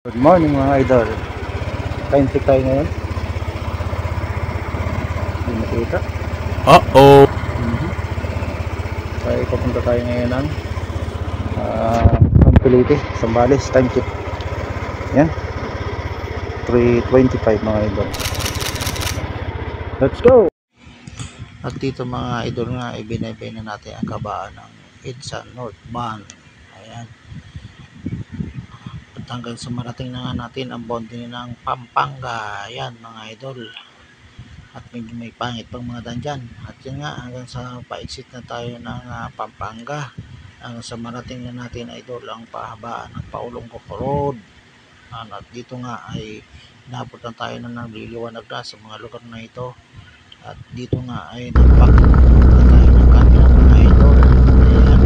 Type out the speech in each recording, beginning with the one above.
Good morning mga idol. Time check tayo ngayon. Hindi nakita. Uh-oh. Tayo papunta tayo ngayon ng Pilipi, Sambales. Time check. Yan. 3:25 mga idol. Let's go! At dito mga idol nga, ibinibay na natin ang kabaan ng EDSA Northbound. Ayan. At hanggang sa marating na nga natin ang boundary ng Pampanga. Ayan mga idol. At medyo may pangit pang mga daan dyan. At yun nga, hanggang sa pa-exit na tayo ng Pampanga. Hanggang sa marating na natin idol ang pahabaan ng Paulong Road. At dito nga ay inabot na tayo na nagliliwanag na sa mga lugar na ito. At dito nga ay nagpak na tayo ng camera mga idol. Ayan.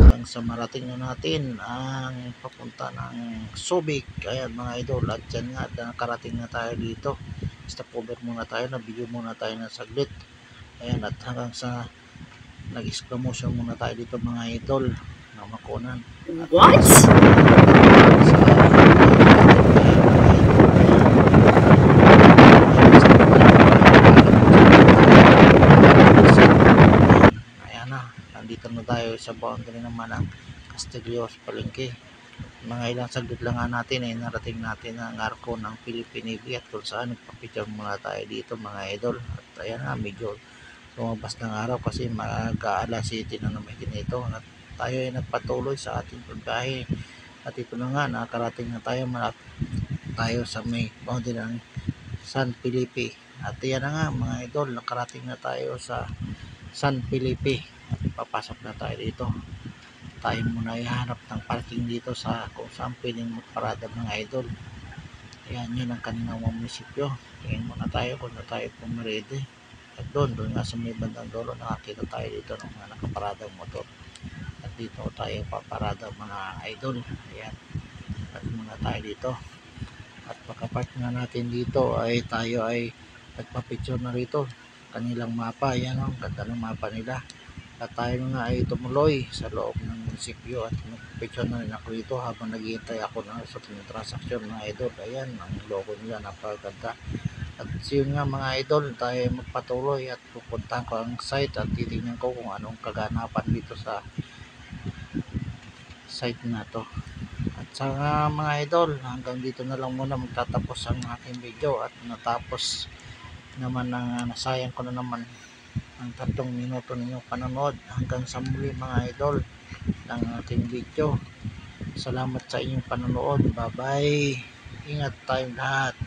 Hanggang sa marating na natin ang papunta ng Subic. Ayan mga idol. At yan nga, nakarating na tayo dito. Stop over muna tayo, na-video muna tayo ng saglit. Ayan, at hanggang sa nag-exclamation muna tayo dito mga idol na makunan. What? Ayan na, nandito na tayo sa boundary naman ng Castillos, Palengke. Mga ilang saglit lang nga natin ay narating natin ang arko ng Philippine Navy at kung saan nagpapicture muna tayo dito mga idol. At ayan na, medyo lumabas ng araw kasi mag-aala 7 na naman ito. At tayo ay nagpatuloy sa ating pagkahe. At ito na nga, nakarating na tayo, malapit tayo sa may boundary ng San Felipe. At ayan na nga mga idol, nakarating na tayo sa San Felipe. At papasok na tayo dito. Tayo muna ihanap ng parking dito sa kung saan pwedeng magparada mga idol. Ayan, yun ang kanilang munisipyo. Tingin muna tayo kung na tayo pumirede. At doon nga sa may bandang dulo, nakakita tayo dito ng mga nakaparadang motor. At dito tayo paparada mga idol. Ayan, at muna tayo dito. At pagkapark nga natin dito ay tayo ay nagpa-picture na rito. Kanilang mapa, ayan o, ganda ng mapa nila. At tayo nga ay tumuloy sa loob ng munisipyo at nagpicture na rin ako dito habang naghihintay ako na sa transaction mga idol. Ayan, ang logo nila napakaganda. At yun nga mga idol, tayo magpatuloy at pupunta ko ang site at titingnan ko kung anong kaganapan dito sa site na to. At sa mga idol, hanggang dito na lang muna magtatapos ang aking video at natapos naman na nasayang ko na naman ang 3 minuto ninyong panonood. Hanggang sa muli mga idol ng ating video. Salamat sa inyong panonood. Bye bye. Ingat tayong lahat.